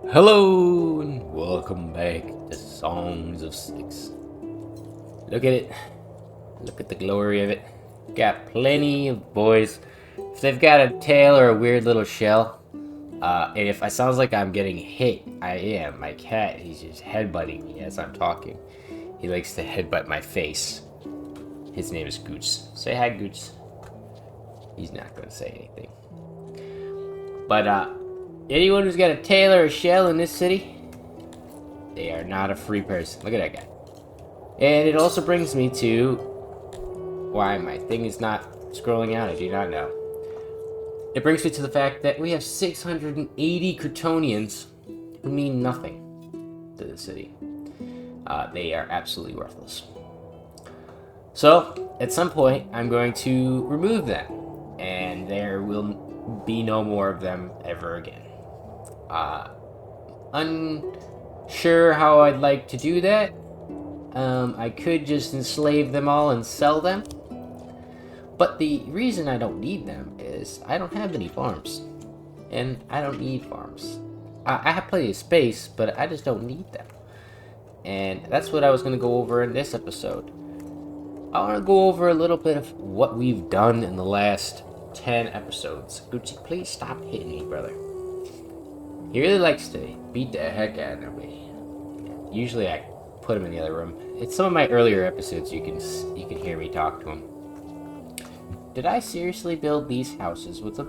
Hello and welcome back to Songs of Six. Look at it. Look at the glory of it. Got plenty of boys. If they've got a tail or a weird little shell, and if I sounds like I'm getting hit, I am. My cat, he's just headbutting me as I'm talking. He likes to headbutt my face. His name is Goots. Say hi, Goots. He's not going to say anything. But, anyone who's got a tail or a shell in this city, they are not a free person. Look at that guy. And it also brings me to why my thing is not scrolling out. I do not know. It brings me to the fact that we have 680 Kryptonians who mean nothing to the city. They are absolutely worthless. So, at some point, I'm going to remove them. And there will be no more of them ever again. Unsure how I'd like to do that. I could just enslave them all and sell them. But the reason I don't need them is I don't have any farms. And I don't need farms. I have plenty of space, but I just don't need them. And that's what I was going to go over in this episode. I want to go over a little bit of what we've done in the last 10 episodes. Gucci, please stop hitting me, brother. He really likes to beat the heck out of me. Usually I put him in the other room. It's some of my earlier episodes. You can hear me talk to him. Did I seriously build these houses with a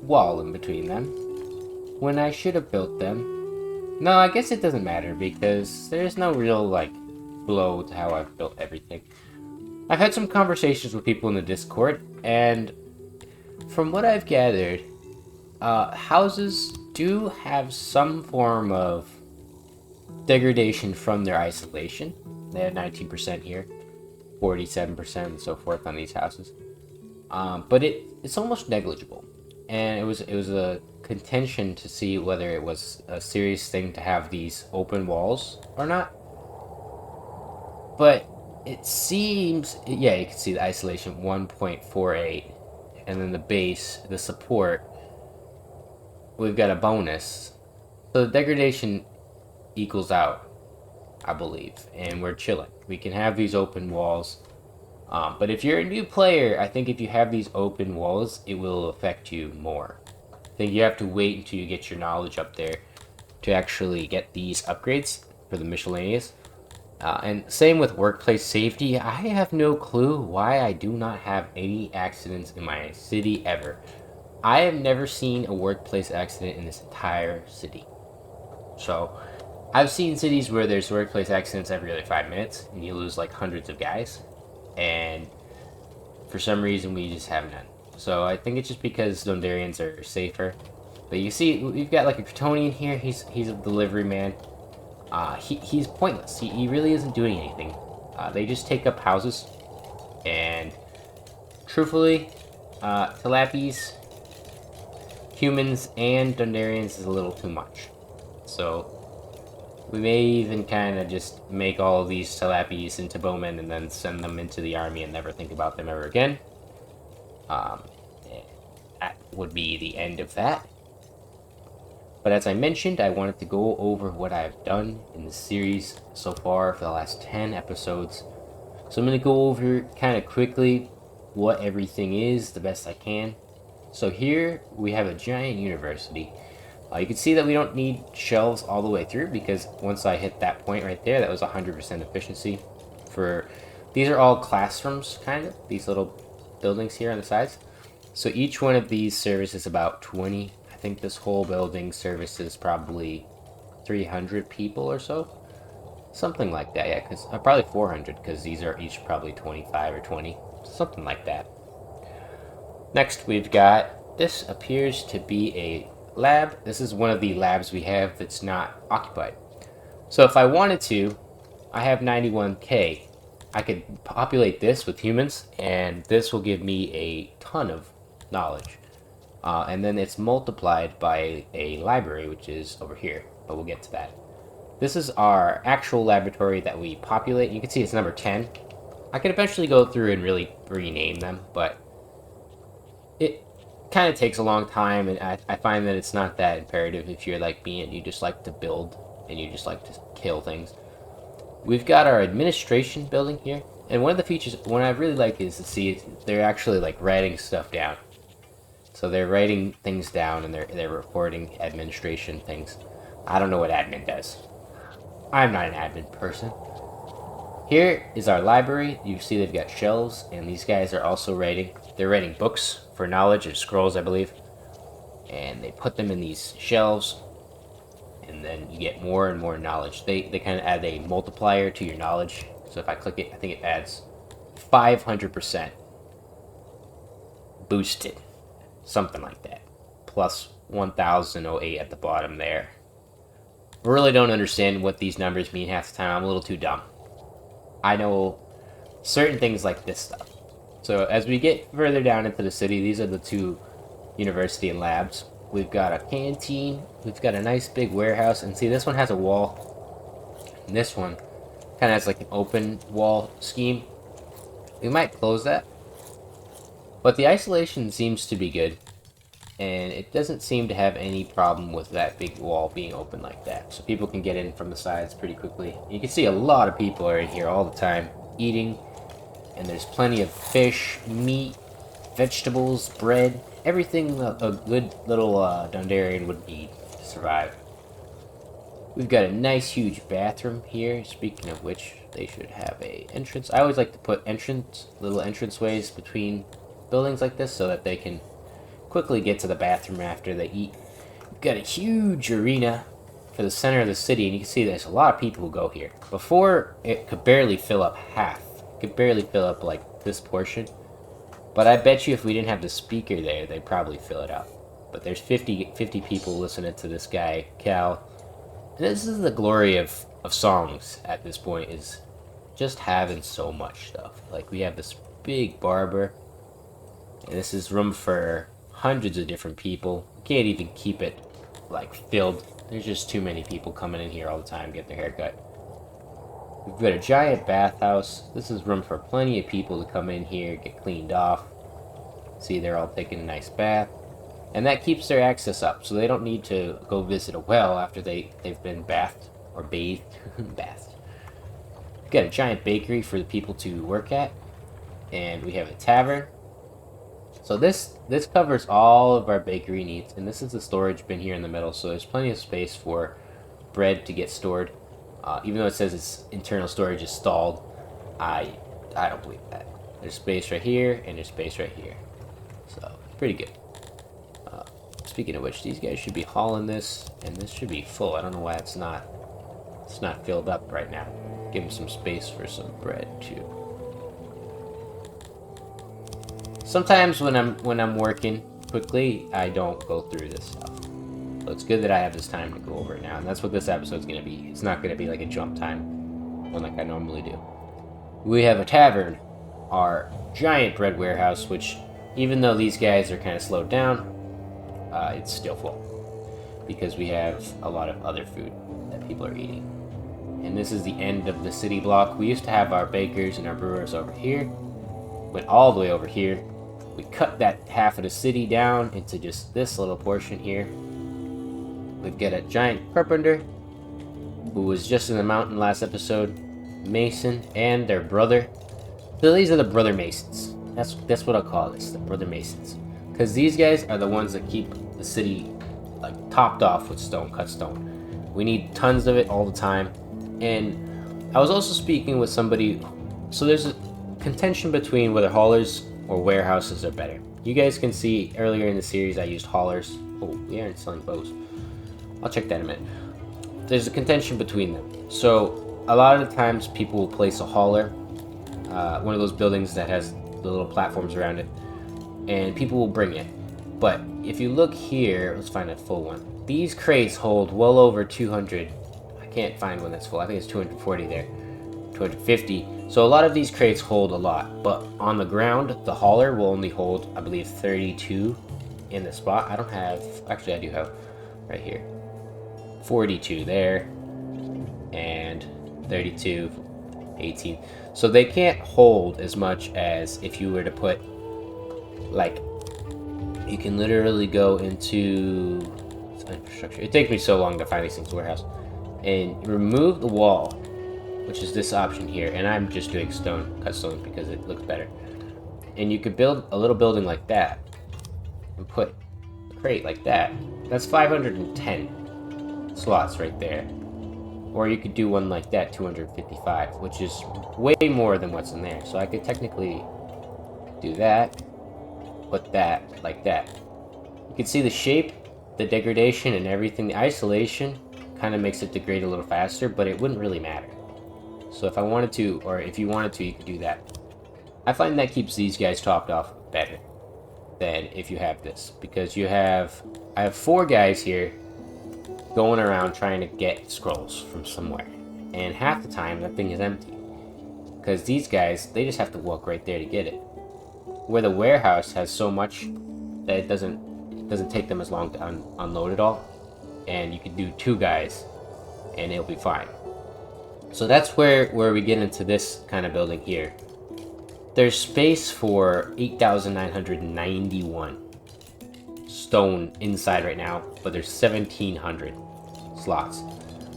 wall in between them when I should have built them? No, I guess it doesn't matter because there's no real blow to how I've built everything. I've had some conversations with people in the Discord, and from what I've gathered, houses do have some form of degradation from their isolation. They have 19% here, 47% and so forth on these houses. But it's almost negligible, and it was a contention to see whether it was a serious thing to have these open walls or not. But it seems, yeah, you can see the isolation 1.48, and then the base, the support, we've got a bonus. So the degradation equals out, I believe, and we're chilling. We can have these open walls. But if you're a new player, I think if you have these open walls, it will affect you more. I think you have to wait until you get your knowledge up there to actually get these upgrades for the miscellaneous. And same with workplace safety. I have no clue why I do not have any accidents in my city ever. I have never seen a workplace accident in this entire city. So, I've seen cities where there's workplace accidents every other 5 minutes, and you lose hundreds of guys. And for some reason we just have none. So I think it's just because Dondarians are safer. But you see, we've got a Kryptonian here. He's a delivery man. He's pointless. He really isn't doing anything. They just take up houses. And truthfully, Talapis, humans, and Dondarians is a little too much. So we may even kind of just make all of these Talapis into bowmen and then send them into the army and never think about them ever again. That would be the end of that. But as I mentioned, I wanted to go over what I've done in the series so far for the last 10 episodes. So I'm going to go over kind of quickly what everything is the best I can. So here we have a giant university. You can see that we don't need shelves all the way through because once I hit that point right there, that was 100% efficiency. These are all classrooms, kind of, these little buildings here on the sides. So each one of these services about 20. I think this whole building services probably 300 people or so. Something like that, yeah, because probably 400 because these are each probably 25 or 20. Something like that. Next we've got, this appears to be a lab. This is one of the labs we have that's not occupied. So if I wanted to, I have 91k. I could populate this with humans, and this will give me a ton of knowledge. And then it's multiplied by a library, which is over here, but we'll get to that. This is our actual laboratory that we populate. You can see it's number 10. I could eventually go through and really rename them, but it kind of takes a long time, and I find that it's not that imperative if you're like me and you just like to build and you just like to kill things. We've got our administration building here, and one of the features, what I really like is to see they're actually like writing stuff down. So they're writing things down and they're recording administration things. I don't know what admin does. I'm not an admin person. Here is our library. You see they've got shelves, and these guys are also writing. They're writing books for knowledge, or scrolls, I believe. And they put them in these shelves, and then you get more and more knowledge. They kind of add a multiplier to your knowledge. So if I click it, I think it adds 500% boosted. Something like that. Plus 1008 at the bottom there. I really don't understand what these numbers mean half the time. I'm a little too dumb. I know certain things like this stuff. So as we get further down into the city, these are the two university and labs. We've got a canteen. We've got a nice big warehouse. And see, this one has a wall. And this one kind of has like an open wall scheme. We might close that. But the isolation seems to be good. And it doesn't seem to have any problem with that big wall being open like that. So people can get in from the sides pretty quickly. You can see a lot of people are in here all the time eating. And there's plenty of fish, meat, vegetables, bread. Everything a good little Dondarian would need to survive. We've got a nice huge bathroom here. Speaking of which, they should have a entrance. I always like to put little entranceways between buildings like this so that they can quickly get to the bathroom after they eat. We've got a huge arena for the center of the city, and you can see there's a lot of people who go here. Before, it could barely fill up half. It could barely fill up like this portion. But I bet you if we didn't have the speaker there, they'd probably fill it up. But there's 50 people listening to this guy, Cal. And this is the glory of songs at this point, is just having so much stuff. Like, we have this big barber. And this is room for hundreds of different people. You can't even keep it, like, filled. There's just too many people coming in here all the time getting their hair cut. We've got a giant bathhouse. This is room for plenty of people to come in here, get cleaned off. See, they're all taking a nice bath. And that keeps their access up, so they don't need to go visit a well after they've been bathed, or bathed. Bathed. We've got a giant bakery for the people to work at. And we have a tavern. So this covers all of our bakery needs, and this is the storage bin here in the middle, so there's plenty of space for bread to get stored. Even though it says its internal storage is stalled, I don't believe that. There's space right here, and there's space right here. So, pretty good. Speaking of which, these guys should be hauling this, and this should be full. I don't know why it's not filled up right now. Give them some space for some bread, too. Sometimes when I'm working quickly, I don't go through this stuff. So it's good that I have this time to go over it now, and that's what this episode's gonna be. It's not gonna be like a jump time, one like I normally do. We have a tavern, our giant bread warehouse, which even though these guys are kind of slowed down, it's still full because we have a lot of other food that people are eating. And this is the end of the city block. We used to have our bakers and our brewers over here. Went all the way over here. We cut that half of the city down into just this little portion here. We've got a giant carpenter who was just in the mountain last episode, Mason, and their brother. So these are the brother Masons. That's what I'll call this, the brother Masons. Because these guys are the ones that keep the city like topped off with stone, cut stone. We need tons of it all the time. And I was also speaking with somebody, so there's a contention between whether haulers or warehouses are better. You guys can see earlier in the series I used haulers. Oh, we aren't selling bows. I'll check that in a minute. There's a contention between them. So a lot of the times people will place a hauler, one of those buildings that has the little platforms around it, and people will bring it. But if you look here, let's find a full one. These crates hold well over 200. I can't find one that's full. I think it's 240 there. 250. So a lot of these crates hold a lot, but on the ground, the hauler will only hold, I believe, 32 in the spot. I don't have, actually I do have right here. 42 there, and 32, 18. So they can't hold as much as if you were to put like you can literally go into infrastructure. It takes me so long to find these things. Warehouse, and remove the wall, which is this option here. And I'm just doing cut stone because it looks better. And you could build a little building like that and put a crate like that. That's 510 slots right there. Or you could do one like that, 255, which is way more than what's in there. So I could technically do that, put that like that. You can see the shape, the degradation, and everything. The isolation kind of makes it degrade a little faster, but it wouldn't really matter. So if I wanted to, or if you wanted to, you could do that. I find that keeps these guys topped off better than if you have this, because I have 4 guys here going around trying to get scrolls from somewhere, and half the time that thing is empty because these guys, they just have to walk right there to get it, where the warehouse has so much that it doesn't take them as long to unload it all, and you can do 2 guys and it'll be fine. So that's where we get into this kind of building here. There's space for 8,991 stone inside right now, but there's 1,700 slots,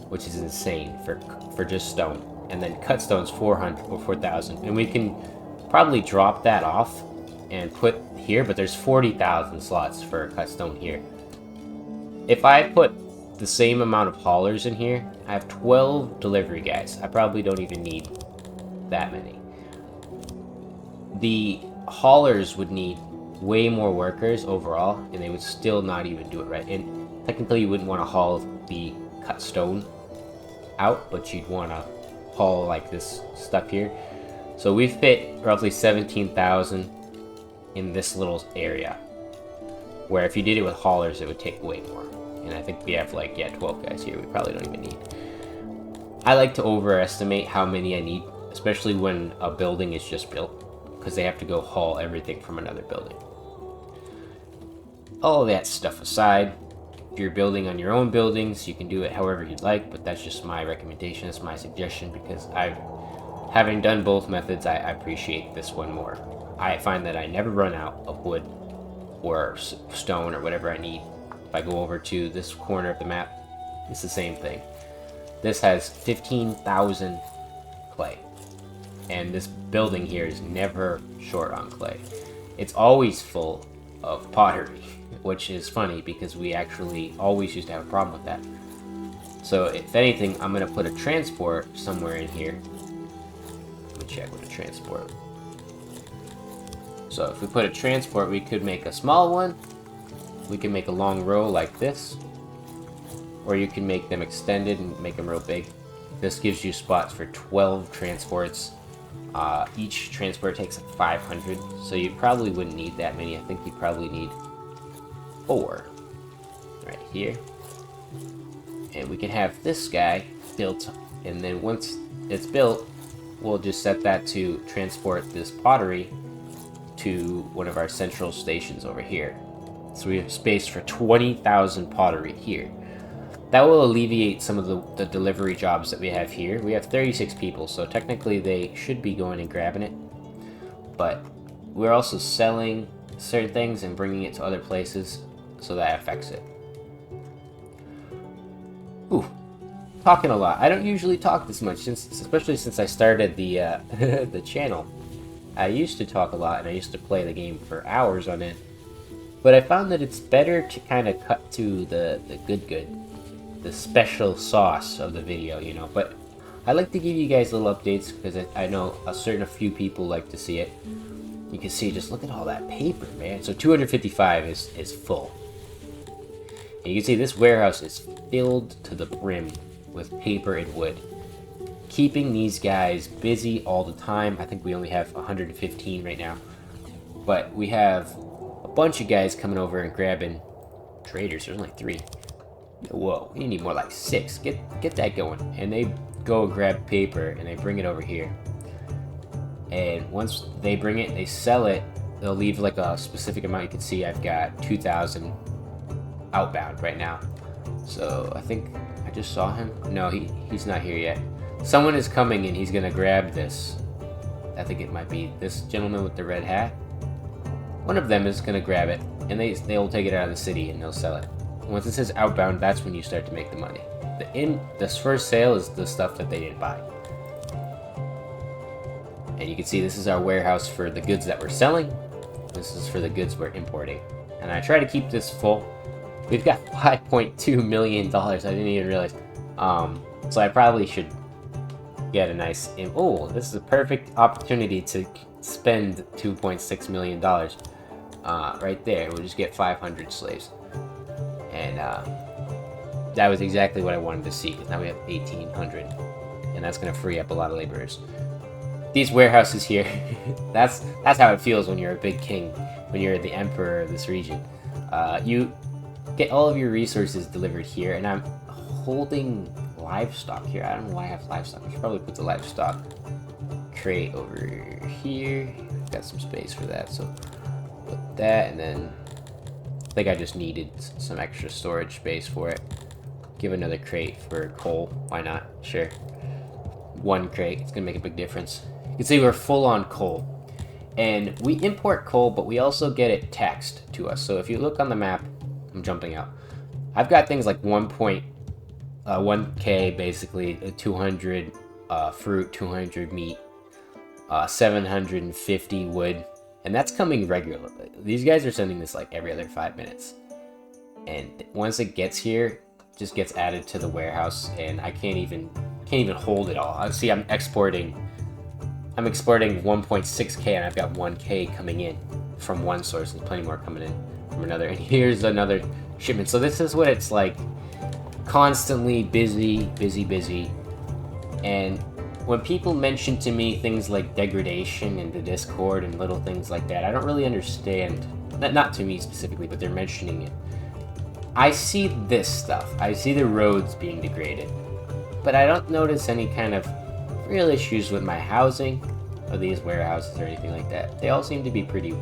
which is insane for just stone. And then cut stone's 400 or 4,000, and we can probably drop that off and put here, but there's 40,000 slots for cut stone here. If I put the same amount of haulers in here, I have 12 delivery guys. I probably don't even need that many. The haulers would need way more workers overall, and they would still not even do it right. And technically you wouldn't want to haul the cut stone out, but you'd want to haul like this stuff here. So we fit roughly 17,000 in this little area, where if you did it with haulers it would take way more. And I think we have 12 guys here. We probably don't even need. I like to overestimate how many I need, especially when a building is just built, because they have to go haul everything from another building. All that stuff aside, if you're building on your own buildings, you can do it however you'd like, but that's just my recommendation, it's my suggestion, because having done both methods, I appreciate this one more. I find that I never run out of wood or stone or whatever I need. If I go over to this corner of the map, it's the same thing. This has 15,000 clay. And this building here is never short on clay. It's always full of pottery, which is funny because we actually always used to have a problem with that. So if anything, I'm going to put a transport somewhere in here. Let me check with a transport. So if we put a transport, we could make a small one. We can make a long row like this. Or you can make them extended and make them real big. This gives you spots for 12 transports. Each transport takes 500, so you probably wouldn't need that many. I think you probably need 4 right here. And we can have this guy built, and then once it's built, we'll just set that to transport this pottery to one of our central stations over here. So we have space for 20,000 pottery here. That will alleviate some of the delivery jobs that we have here. We have 36 people, so technically they should be going and grabbing it. But we're also selling certain things and bringing it to other places, so that affects it. Ooh, talking a lot. I don't usually talk this much, especially since I started the the channel. I used to talk a lot, and I used to play the game for hours on it. But I found that it's better to kind of cut to the good. The special sauce of the video, you know. But I like to give you guys little updates because I know a few people like to see it. You can see, just look at all that paper, man. So 255 is full. And you can see this warehouse is filled to the brim with paper and wood, keeping these guys busy all the time. I think we only have 115 right now, but we have a bunch of guys coming over and grabbing traders. There's only 3. Whoa, you need more like 6. Get that going. And they go grab paper and they bring it over here. And once they bring it, they sell it. They'll leave like a specific amount. You can see I've got 2,000 outbound right now. So I think I just saw him. No, he's not here yet. Someone is coming and he's gonna grab this. I think it might be this gentleman with the red hat. One of them is gonna grab it. and they'll take it out of the city and they'll sell it. Once it says outbound, that's when you start to make the money. This first sale is the stuff that they didn't buy. And you can see this is our warehouse for the goods that we're selling. This is for the goods we're importing. And I try to keep this full. We've got $5.2 million. I didn't even realize. So I probably should get a nice... Oh, this is a perfect opportunity to spend $2.6 million. Right there. We'll just get 500 slaves. And that was exactly what I wanted to see. Now we have 1,800. And that's going to free up a lot of laborers. These warehouses here, that's how it feels when you're a big king, when you're the emperor of this region. You get all of your resources delivered here, and I'm holding livestock here. I don't know why I have livestock. I should probably put the livestock crate over here. Got some space for that, so put that, and then I think I just needed some extra storage space for it. Give another crate for coal. Why not? Sure. One crate. It's gonna make a big difference. You can see we're full on coal. And we import coal, but we also get it taxed to us. So if you look on the map, I'm jumping out. I've got things like 1K basically, 200 fruit, 200 meat, 750 wood, and that's coming regularly. These guys are sending this like every other 5 minutes. And once it gets here, it just gets added to the warehouse, and I can't even hold it all. See, I'm exporting 1.6K, and I've got 1K coming in from one source, and plenty more coming in from another. And here's another shipment. So this is what it's like, constantly busy. And when people mention to me things like degradation in the Discord and little things like that, I don't really understand. Not to me specifically, but they're mentioning it. I see this stuff. I see the roads being degraded, but I don't notice any kind of real issues with my housing or these warehouses or anything like that. They all seem to be pretty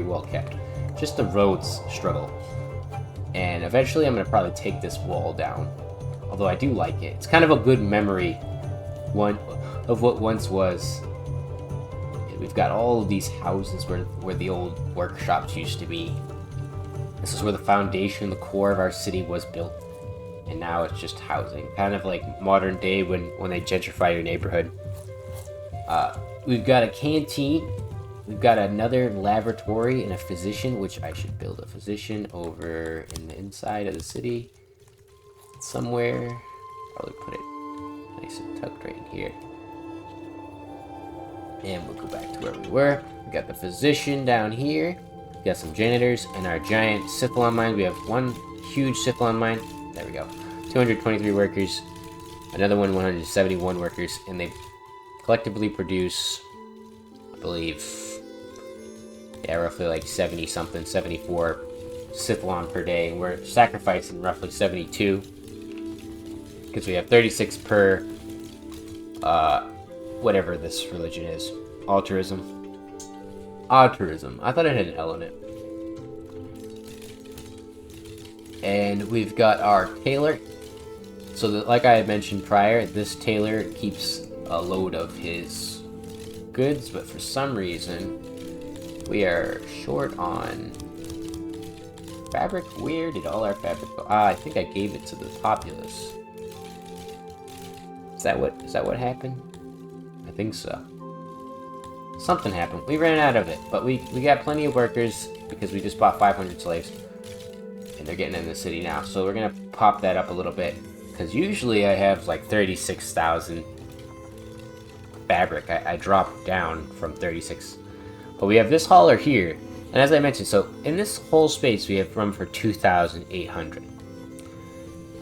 well kept. Just the roads struggle. And eventually I'm going to probably take this wall down. Although I do like it. It's kind of a good memory of what once was. We've got all of these houses where the old workshops used to be. This is where the foundation, the core of our city was built. And now it's just housing. Kind of like modern day when they gentrify your neighborhood. We've got a canteen. We've got another laboratory and a physician, which I should build a physician over in the inside of the city. Somewhere. Probably put it nice and tucked right in here. And we'll go back to where we were. We got the physician down here. We got some janitors and our giant Sythlon mine. We have one huge Sythlon mine. There we go. 223 workers. Another one, 171 workers. And they collectively produce, I believe, yeah, roughly like 70 something, 74 Sythlon per day. And we're sacrificing roughly 72. Because we have 36 per, whatever this religion is. Altruism. Altruism. I thought it had an L in it. And we've got our tailor. So like I had mentioned prior, this tailor keeps a load of his goods, but for some reason we are short on fabric. Where did all our fabric go? I think I gave it to the populace. Is that what happened? I think so. Something happened. We ran out of it, but we got plenty of workers because we just bought 500 slaves. And they're getting in the city now. So we're going to pop that up a little bit. Because usually I have like 36,000 fabric. I dropped down from 36. But we have this hauler here. And as I mentioned, so in this whole space we have room for 2,800.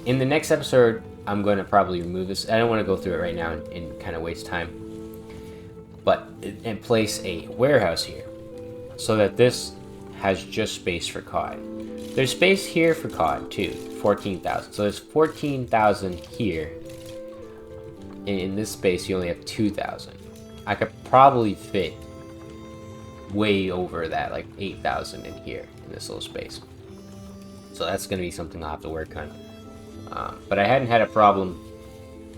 In the next episode, I'm going to probably remove this. I don't want to go through it right now and kind of waste time. But and place a warehouse here. So that this has just space for cod. There's space here for cod too, 14,000. So there's 14,000 here. And in this space, you only have 2,000. I could probably fit way over that, like 8,000 in here in this little space. So that's going to be something I'll have to work on. But I hadn't had a problem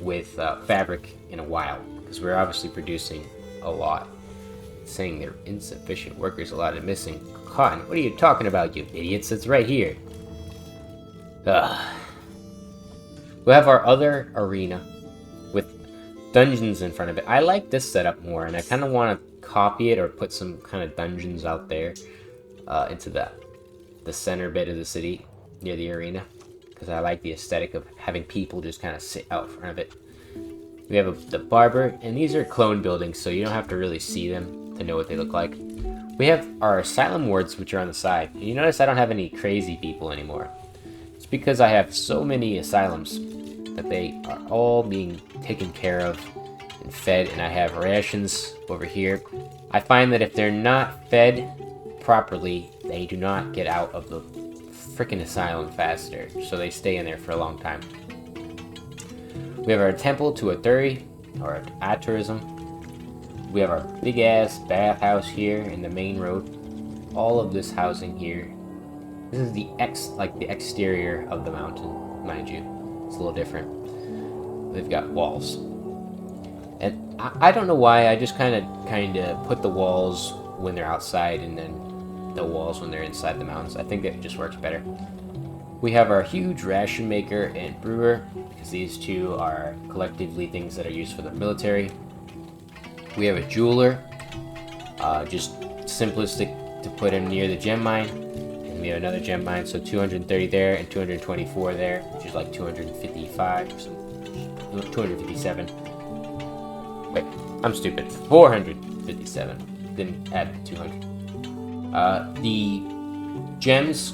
with fabric in a while because we're obviously producing a lot. saying there are insufficient workers allotted missing cotton. What are you talking about, you idiots? It's right here. Ugh. We have our other arena with dungeons in front of it. I like this setup more, and I kind of want to copy it or put some kind of dungeons out there into the center bit of the city near the arena, because I like the aesthetic of having people just kind of sit out front of it. We have the barber, and these are clone buildings, so you don't have to really see them to know what they look like. We have our asylum wards, which are on the side. And you notice I don't have any crazy people anymore. It's because I have so many asylums that they are all being taken care of and fed, and I have rations over here. I find that if they're not fed properly, they do not get out of the freaking asylum faster, so they stay in there for a long time. We have our temple to Athuri, or Aturism. We have our big ass bathhouse here in the main road. All of this housing here. This is the exterior of the mountain, mind you. It's a little different. They've got walls. And I don't know why, I just kind of put the walls when they're outside and then the walls when they're inside the mountains. I think that just works better. We have our huge ration maker and brewer, because these two are collectively things that are used for the military. We have a jeweler, just simplistic to put him near the gem mine. And we have another gem mine, so 230 there and 224 there, which is like 255 or something. 257. Wait, I'm stupid. 457. Didn't add 200. The gems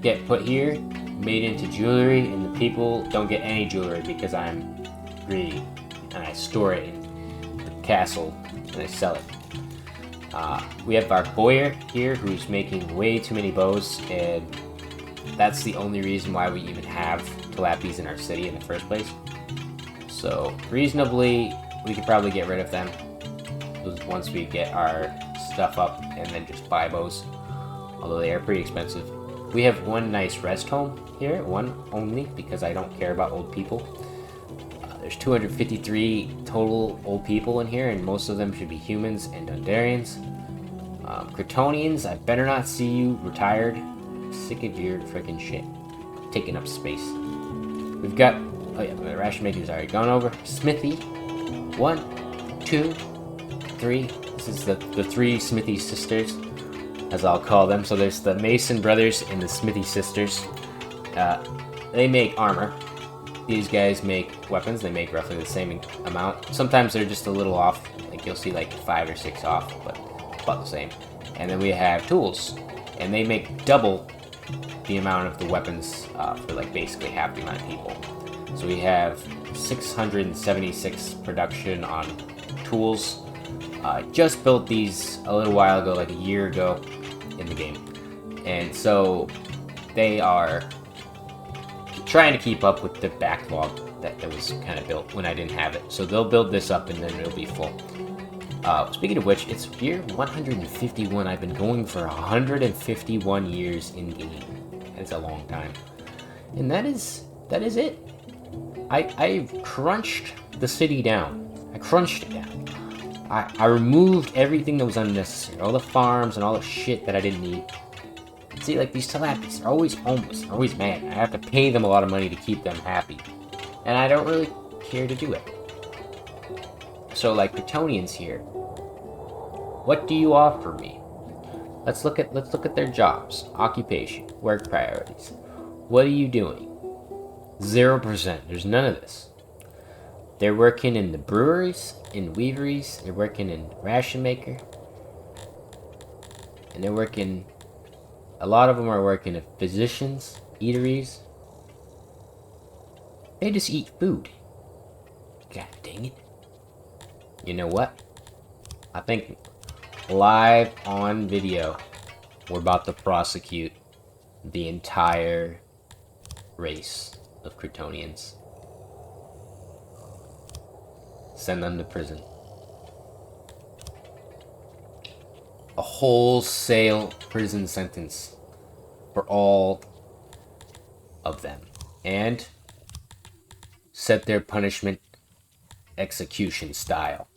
get put here, made into jewelry, and the people don't get any jewelry because I'm greedy and I store it in the castle and I sell it. We have our boyer here who's making way too many bows, and that's the only reason why we even have Talapis in our city in the first place. So reasonably, we could probably get rid of them once we get our stuff up and then just buy bows, although they are pretty expensive. We have one nice rest home here, one only, because I don't care about old people. There's 253 total old people in here, and most of them should be humans and Undarians. Kryptonians, I better not see you retired. I'm sick of your freaking shit. Taking up space. We've got, oh yeah, the ration maker's already gone over. Smithy, 1, 2, 3. This is the three Smithy sisters, as I'll call them. So there's the Mason brothers and the Smithy sisters. They make armor. These guys make weapons. They make roughly the same amount. Sometimes they're just a little off. Like you'll see like 5 or 6 off, but about the same. And then we have tools, and they make double the amount of the weapons for like basically half the amount of people. So we have 676 production on tools. Just built these a little while ago, like a year ago in the game. And so they are trying to keep up with the backlog that was kind of built when I didn't have it. So they'll build this up and then it'll be full. Speaking of which, it's year 151. I've been going for 151 years in game. It's a long time. And that is it. I've crunched the city down. I crunched it down. I removed everything that was unnecessary. All the farms and all the shit that I didn't need. See, like these Talapis, they're always homeless. They're always mad. I have to pay them a lot of money to keep them happy. And I don't really care to do it. So, like, Kryptonians here. What do you offer me? Let's look at their jobs. Occupation. Work priorities. What are you doing? 0%. There's none of this. They're working in the breweries, in weaveries. They're working in ration maker. And they're working... A lot of them are working at physicians, eateries. They just eat food. God dang it. You know what? I think live on video, we're about to prosecute the entire race of Kryptonians. Send them to prison. A wholesale prison sentence for all of them. And set their punishment execution style.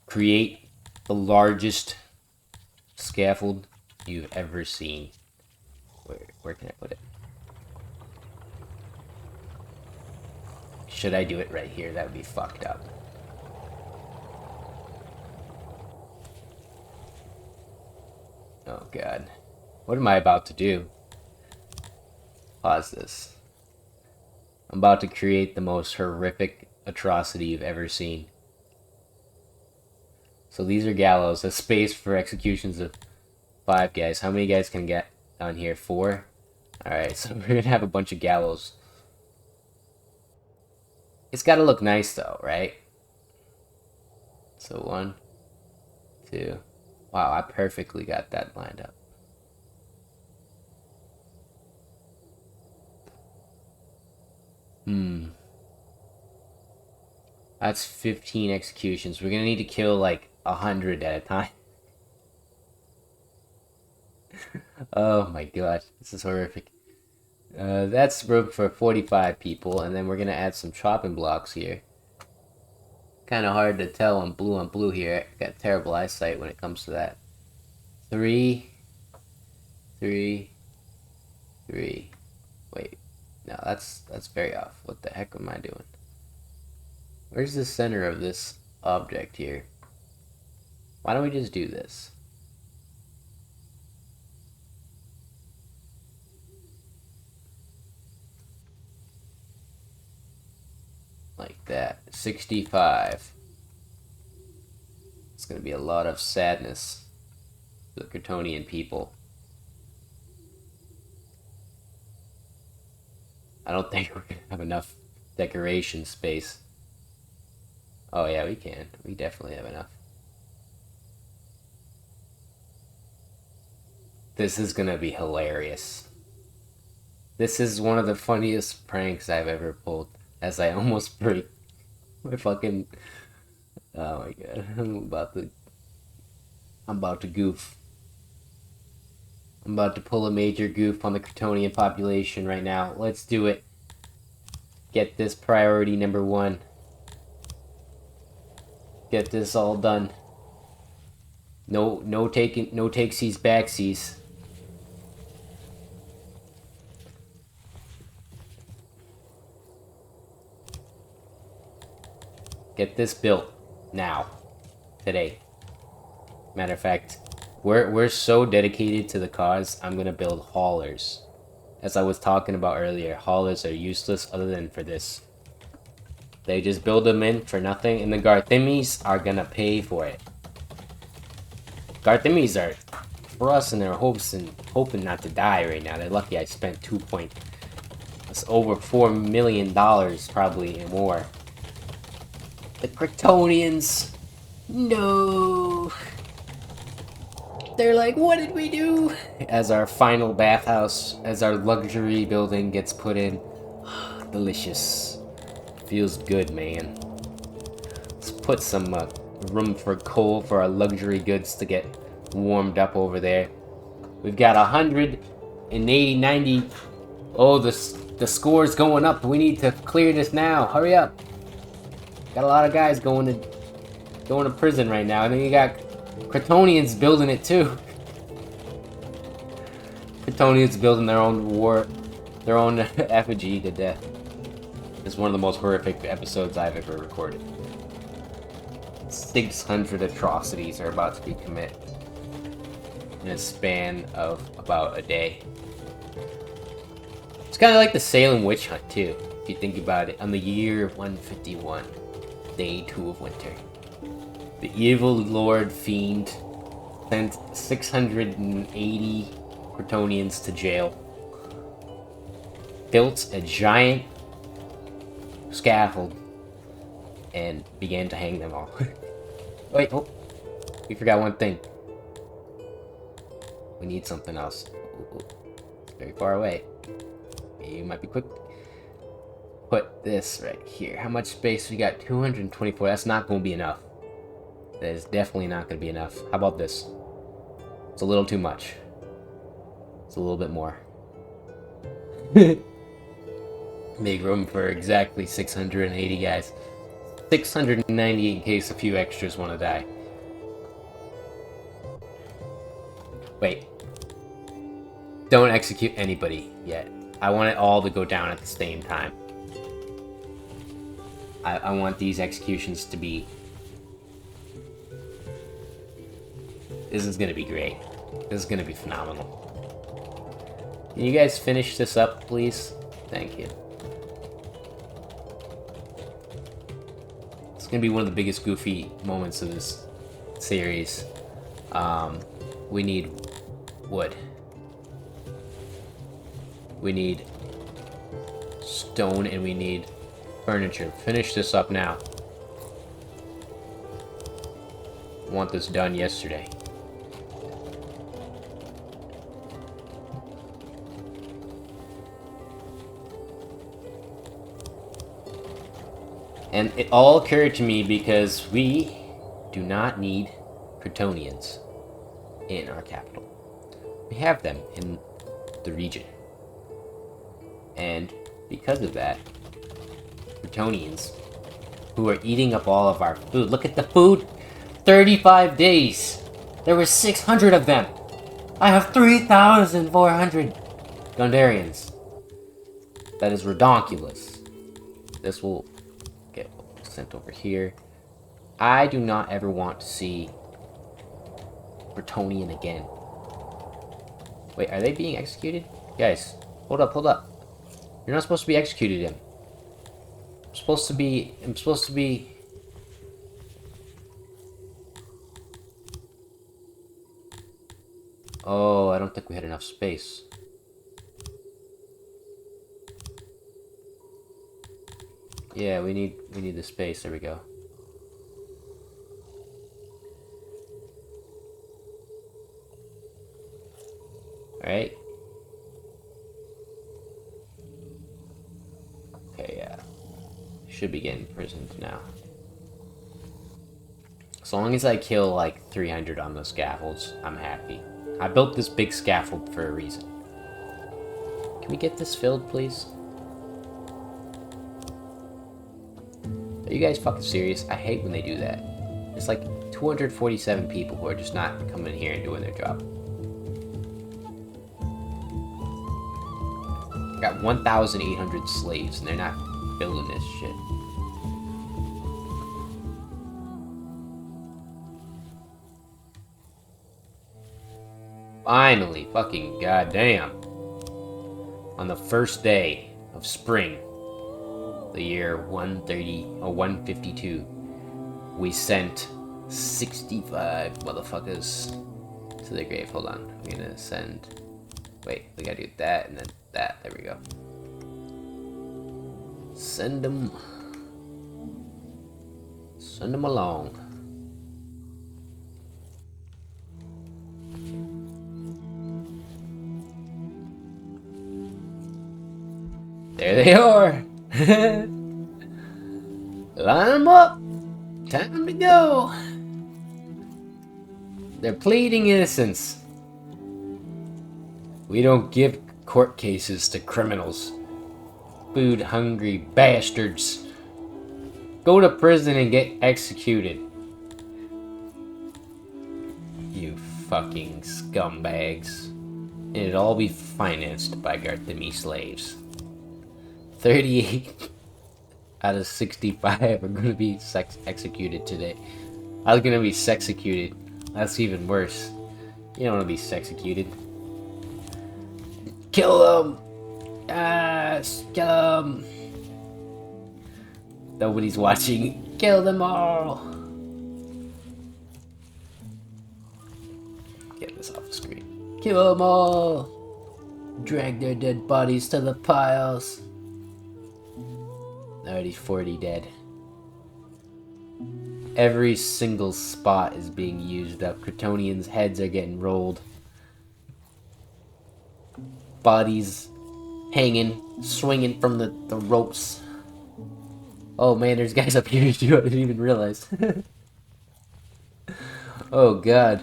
Create the largest scaffold you've ever seen. Where can I put it? Should I do it right here? That would be fucked up. Oh god. What am I about to do? Pause this. I'm about to create the most horrific atrocity you've ever seen. So these are gallows, a space for executions of 5 guys. How many guys can get on here? 4? Alright, so we're gonna have a bunch of gallows. It's gotta look nice though, right? So 1, 2. Wow, I perfectly got that lined up. That's 15 executions. We're gonna need to kill like 100 at a time. Oh my god, this is horrific. That's room for 45 people, and then we're gonna add some chopping blocks here. Kind of hard to tell on blue here. I got terrible eyesight when it comes to that. 3, 3, 3. Wait, no, that's very off. What the heck am I doing? Where's the center of this object here? Why don't we just do this? Like that. 65. It's gonna be a lot of sadness for the Kryptonian people. I don't think we're gonna have enough decoration space. Oh yeah, we can. We definitely have enough. This is gonna be hilarious. This is one of the funniest pranks I've ever pulled, as I almost break my fucking... Oh my god, I'm about to goof. I'm about to pull a major goof on the Kryptonian population right now. Let's do it. Get this priority number 1. Get this all done. No takesies, backsies. Get this built now, today. Matter of fact, we're so dedicated to the cause. I'm gonna build haulers. As I was talking about earlier, haulers are useless other than for this. They just build them in for nothing, and the Garthimes are gonna pay for it. Garthimes are thrusting their hopes and hoping not to die right now. They're lucky I spent that's over $4 million probably and more. The Kryptonians, no. They're like, what did we do? As our final bathhouse, as our luxury building gets put in. Delicious. Feels good, man. Let's put some room for coal for our luxury goods to get warmed up over there. We've got 180, 90. Oh, the score's going up. We need to clear this now. Hurry up. Got a lot of guys going to prison right now. And then you got Kryptonians building it too. Kryptonians building their own effigy to death. It's one of the most horrific episodes I've ever recorded. 600 atrocities are about to be committed in a span of about a day. It's kind of like the Salem witch hunt too, if you think about it. On the year 151, day 2 of winter, the evil Lord Fiend sent 680 Kryptonians to jail, built a giant scaffold, and began to hang them all. Wait, oh, we forgot one thing. We need something else. It's very far away. You might be quick. Put this right here. How much space we got? 224. That's not going to be enough. That is definitely not going to be enough. How about this? It's a little too much. It's a little bit more. Make room for exactly 680 guys. 690 in case a few extras want to die. Wait. Don't execute anybody yet. I want it all to go down at the same time. I want these executions to be... This is gonna be great. This is gonna be phenomenal. Can you guys finish this up, please? Thank you. It's gonna be one of the biggest goofy moments of this series. We need wood. We need stone, and we need furniture. Finish this up now. I want this done yesterday. And it all occurred to me because we do not need Kryptonians in our capital. We have them in the region. And because of that, Kryptonians, who are eating up all of our food. Look at the food! 35 days! There were 600 of them! I have 3,400 Gondarians. That is redonkulous. This will get sent over here. I do not ever want to see Kryptonian again. Wait, are they being executed? Guys, hold up, hold up. You're not supposed to be executed him. I'm supposed to be... Oh, I don't think we had enough space. Yeah, we need the space. There we go. Alright. Okay, yeah. Should be getting imprisoned now. As long as I kill like 300 on those scaffolds, I'm happy. I built this big scaffold for a reason. Can we get this filled, please? Are you guys fucking serious? I hate when they do that. It's like 247 people who are just not coming here and doing their job. Got 1,800 slaves and they're not building this shit. Finally, fucking goddamn. On the first day of spring, the year 152, we sent 65 motherfuckers to the grave. Hold on, I'm gonna send... Wait, we gotta do that and then that. There we go. Send them along. There they are. Line them up. Time to go. They're pleading innocence. We don't give court cases to criminals. Food-hungry bastards. Go to prison and get executed. You fucking scumbags. And it'll all be financed by Garthemi slaves. 38 out of 65 are gonna be executed today. I was gonna be sexecuted. That's even worse. You don't wanna be sexecuted. Kill them! Yes! Kill them! Nobody's watching. Kill them all! Get this off the screen. Kill them all! Drag their dead bodies to the piles. Already 40 dead. Every single spot is being used up. Kryptonians' heads are getting rolled. Bodies hanging, swinging from the ropes. Oh man, there's guys up here too. I didn't even realize. Oh god.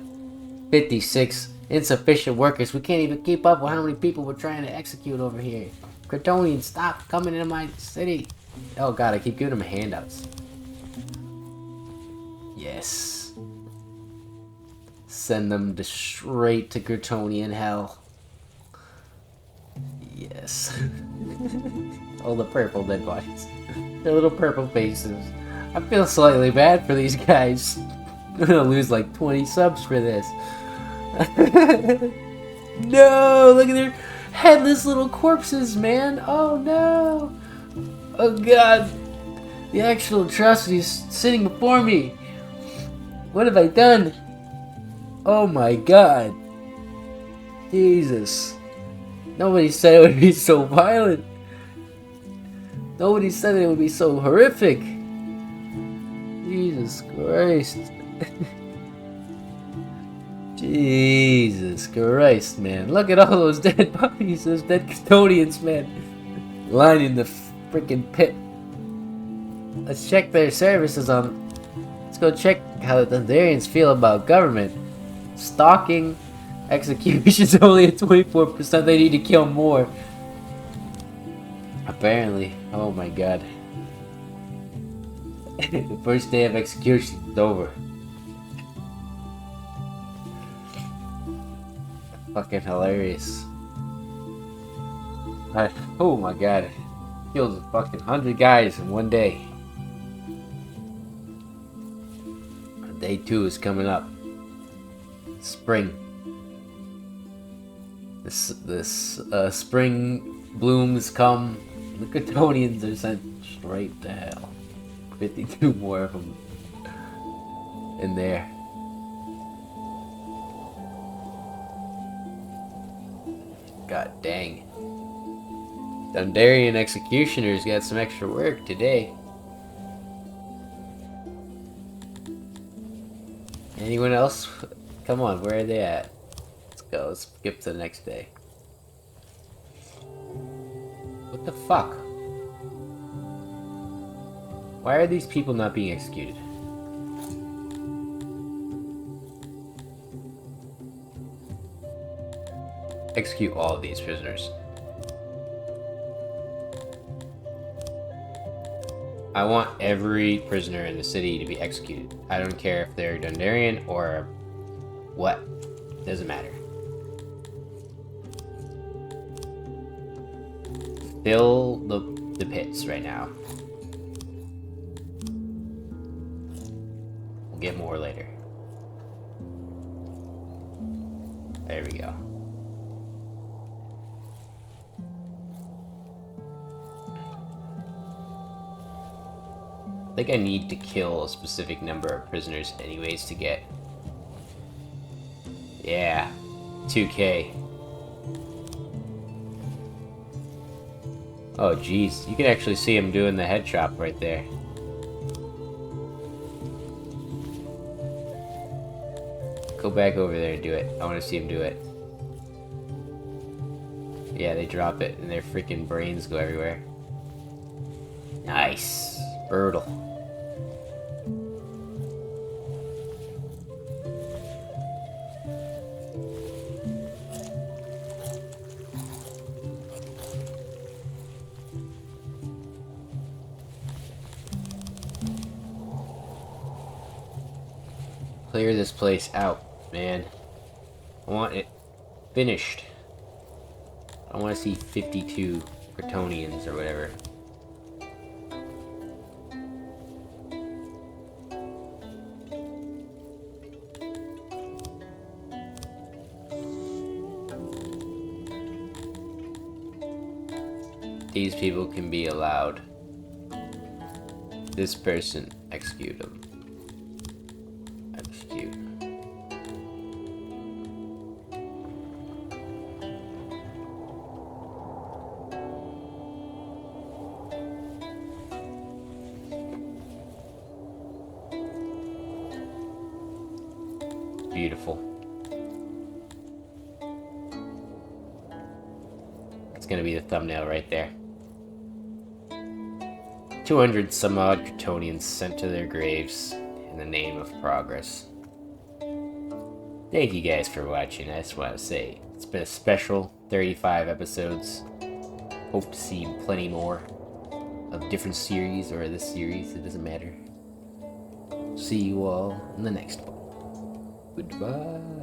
56 insufficient workers. We can't even keep up with how many people we're trying to execute over here. Kryptonians, stop coming into my city. Oh god, I keep giving them handouts. Yes. send them straight to Kryptonian hell. Yes. All the purple dead bodies. Their little purple faces. I feel slightly bad for these guys. I'm gonna lose like 20 subs for this. No! Look at their headless little corpses, man! Oh no! Oh god! The actual atrocity is sitting before me! What have I done? Oh my god! Jesus. Nobody said it would be so violent. Nobody said it would be so horrific. Jesus Christ. Jesus Christ, man. Look at all those dead bodies, those dead custodians, man. Lining the freaking pit. Let's check their services on... Let's go check how the Thunderians feel about government. Stalking. Execution's only at 24%. They need to kill more. Apparently. Oh my god. The first day of execution is over. Fucking hilarious. Oh my god. Killed fucking 100 guys in one day. Day 2 is coming up. Spring. This spring blooms come. The Kryptonians are sent straight to hell. 52 more of them in there. God dang. Thunderian executioners got some extra work today. Anyone else? Come on, where are they at? Let's go, let's skip to the next day. What the fuck? Why are these people not being executed? Execute all of these prisoners. I want every prisoner in the city to be executed. I don't care if they're Thunderian or what. Doesn't matter. Fill the pits right now. We'll get more later. There we go. I think I need to kill a specific number of prisoners anyways to get... Yeah, 2K. Oh jeez, you can actually see him doing the head chop right there. Go back over there and do it. I want to see him do it. Yeah, they drop it and their freaking brains go everywhere. Nice. Brutal. Clear this place out, man. I want it finished. I want to see 52 Kryptonians or whatever. These people can be allowed. This person, execute them. Execute. Beautiful. It's gonna be the thumbnail right there. 200 some odd Kryptonians sent to their graves in the name of progress. Thank you guys for watching. I just want to say it's been a special 35 episodes. Hope to see plenty more of different series or this series. It doesn't matter. See you all in the next one. Goodbye.